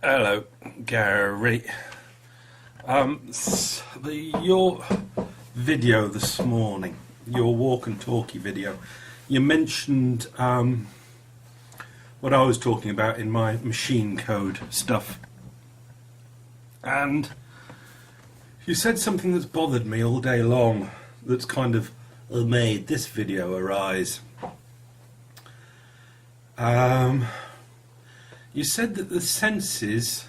Hello, Gary. Your video this morning, your walk and talkie video, you mentioned what I was talking about in my machine code stuff, and you said something that's bothered me all day long. That's kind of made this video arise. You said that the senses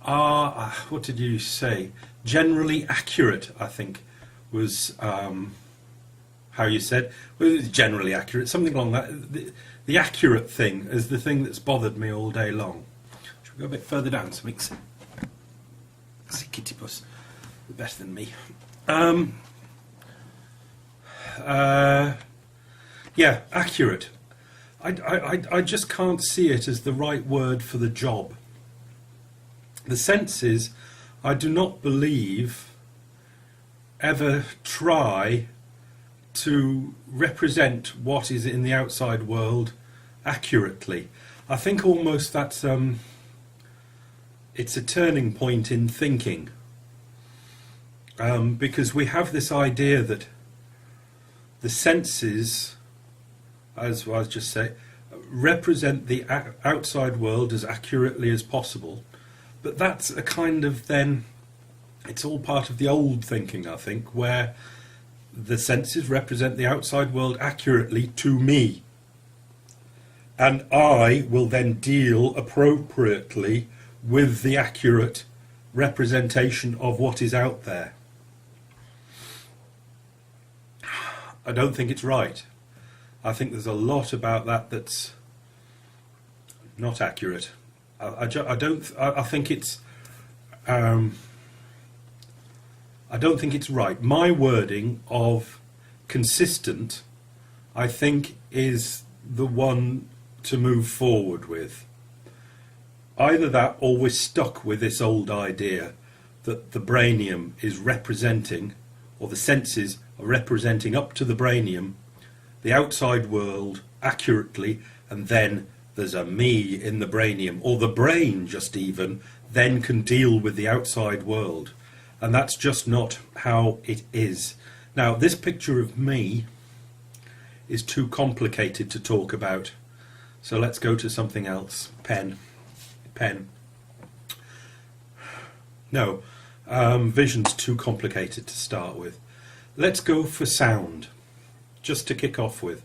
are, what did you say? Generally accurate, I think, was how you said. Well, it's generally accurate, something along that. The accurate thing is the thing that's bothered me all day long. Should we go a bit further down so we can see Kitty Puss better than me? Yeah, accurate. I just can't see it as the right word for the job. The senses, I do not believe, ever try to represent what is in the outside world accurately. I think almost that's it's a turning point in thinking, because we have this idea that the senses, as I was just saying, represent the outside world as accurately as possible. But that's a kind of, then, it's all part of the old thinking, I think, where the senses represent the outside world accurately to me. And I will then deal appropriately with the accurate representation of what is out there. I don't think it's right. I think there's a lot about that that's not accurate. I think it's I don't think it's right. My wording of consistent, I think, is the one to move forward with. Either that, or we're stuck with this old idea that the brainium is representing, or the senses are representing up to the brainium, the outside world accurately, and then there's a me in the brainium, or the brain just even then can deal with the outside world. And that's just not how it is. Now, this picture of me is too complicated to talk about, so let's go to something else. Pen. No, vision's too complicated to start with. Let's go for sound, just to kick off with.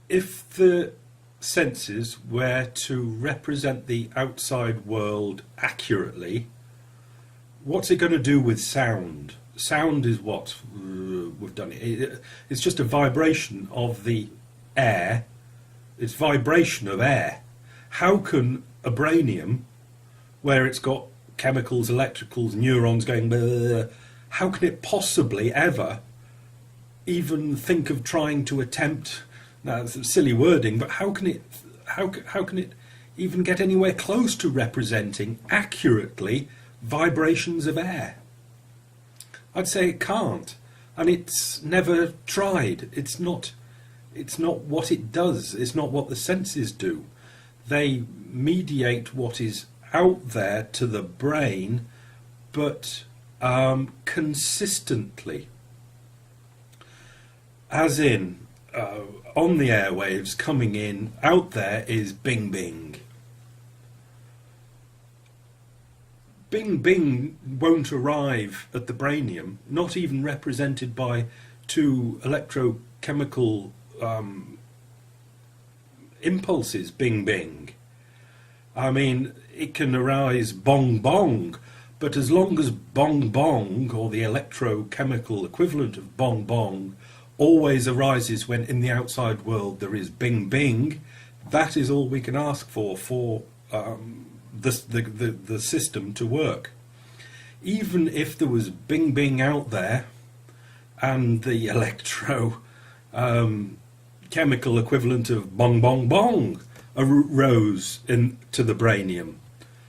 If the senses were to represent the outside world accurately, what's it going to do with sound? Sound is what we've done. It's just a vibration of the air. It's vibration of air. How can a brainium, where it's got chemicals, electricals, neurons going, blah, how can it possibly ever even think of trying to attempt? Now, it's silly wording, but how can it even get anywhere close to representing accurately vibrations of air? I'd say it can't, and it's never tried. It's not what it does. It's not what the senses do. They mediate what is out there to the brain, but consistently, as in on the airwaves coming in, out there is bing bing. Bing bing won't arrive at the brainium, not even represented by two electrochemical impulses, bing bing. I mean, it can arise bong bong, but as long as bong bong, or the electrochemical equivalent of bong bong, always arises when in the outside world there is bing bing, that is all we can ask for the system to work. Even if there was bing bing out there and the electro chemical equivalent of bong bong bong arose into the brainium,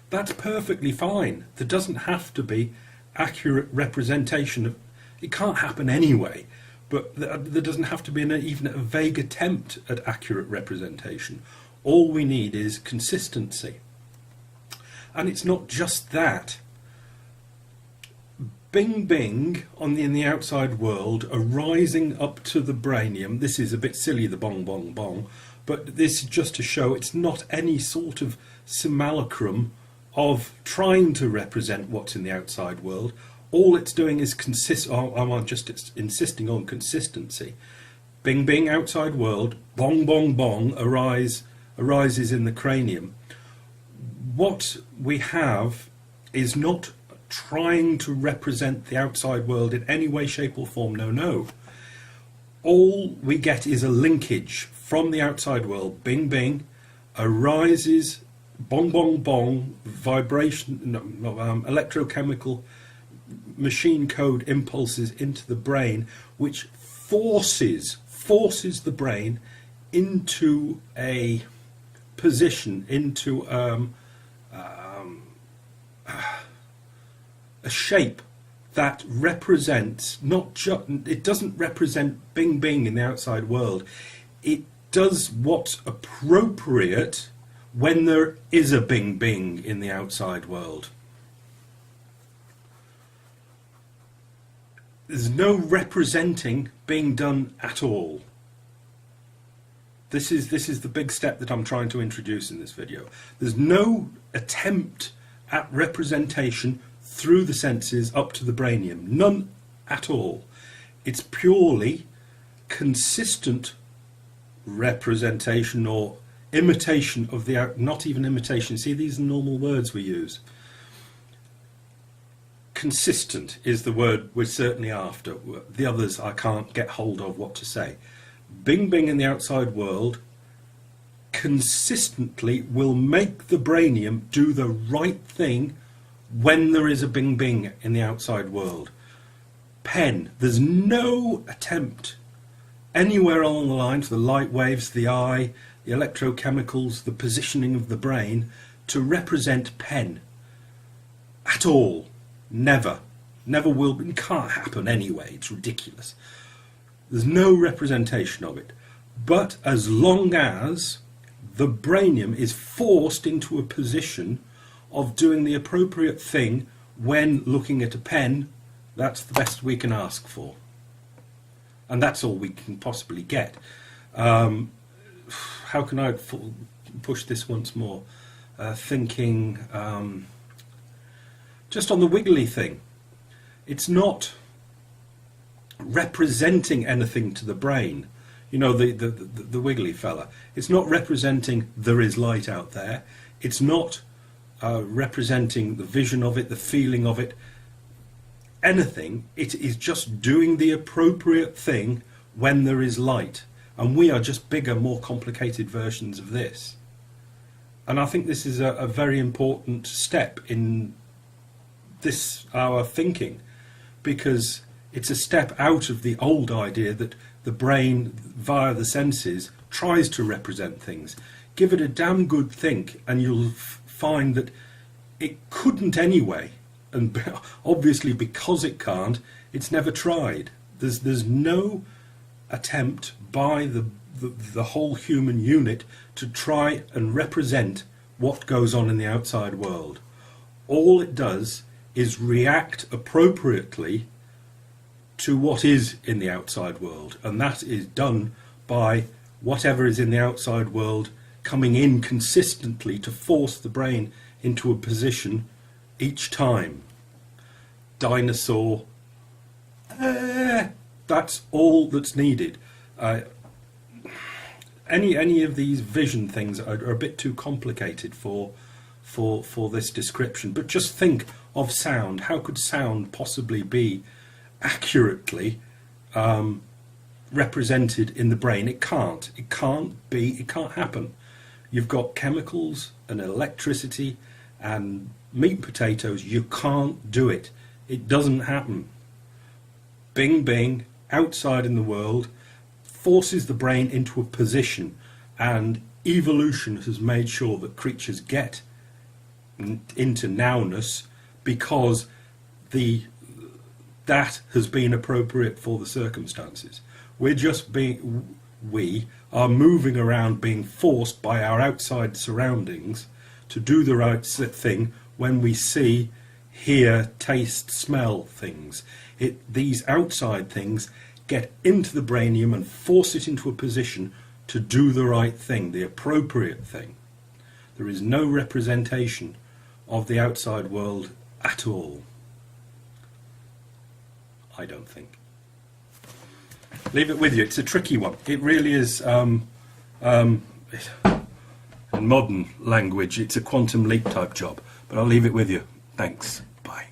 that's perfectly fine. There doesn't have to be accurate representation of it. Can't happen anyway, but there doesn't have to be even a vague attempt at accurate representation. All we need is consistency. And it's not just that. Bing bing in the outside world, arising up to the branium. This is a bit silly, the bong bong bong, but this is just to show it's not any sort of simulacrum of trying to represent what's in the outside world. All it's doing is I'm just insisting on consistency. Bing bing outside world, bong bong bong arises in the cranium. What we have is not trying to represent the outside world in any way, shape or form. No. All we get is a linkage from the outside world. Bing bing arises, bong bong bong, vibration, electrochemical machine code impulses into the brain, which forces the brain into a position, into a shape that represents it doesn't represent bing bing in the outside world. It does what's appropriate when there is a bing bing in the outside world. There's no representing being done at all. This is the big step that I'm trying to introduce in this video. There's no attempt at representation through the senses up to the branium. None at all. It's purely consistent representation or imitation of the not even imitation. See, these are normal words we use. Consistent is the word we're certainly after. The others I can't get hold of what to say. Bing bing in the outside world consistently will make the branium do the right thing when there is a bing bing in the outside world. Pen, there's no attempt anywhere along the line, to the light waves, the eye, the electrochemicals, the positioning of the brain, to represent pen at all. Never will. It can't happen anyway. It's ridiculous. There's no representation of it. But as long as the branium is forced into a position of doing the appropriate thing when looking at a pen, that's the best we can ask for. And that's all we can possibly get. How can I push this once more? Thinking just on the wiggly thing. It's not representing anything to the brain. You know, the wiggly fella. It's not representing there is light out there. It's not representing the vision of it, the feeling of it, anything. It is just doing the appropriate thing when there is light. And we are just bigger, more complicated versions of this. And I think this is a very important step in our thinking, because it's a step out of the old idea that the brain, via the senses, tries to represent things. Give it a damn good think, and you'll find that it couldn't anyway. And obviously, because it can't, it's never tried. There's no attempt by the whole human unit to try and represent what goes on in the outside world. All it does is react appropriately to what is in the outside world, and that is done by whatever is in the outside world coming in consistently to force the brain into a position each time. Dinosaur, that's all that's needed. Any of these vision things are a bit too complicated for this description, but just think of sound. How could sound possibly be accurately represented in the brain? It can't happen. You've got chemicals and electricity and meat and potatoes. You can't do it. It doesn't happen. Bing bing, outside in the world, forces the brain into a position, and evolution has made sure that creatures get into nowness because that has been appropriate for the circumstances. We we are moving around, being forced by our outside surroundings to do the right thing when we see, hear, taste, smell things. These outside things get into the brainium and force it into a position to do the right thing, the appropriate thing. There is no representation of the outside world at all, I don't think. Leave it with you. It's a tricky one. It really is. In modern language, it's a quantum leap type job. But I'll leave it with you. Thanks. Bye.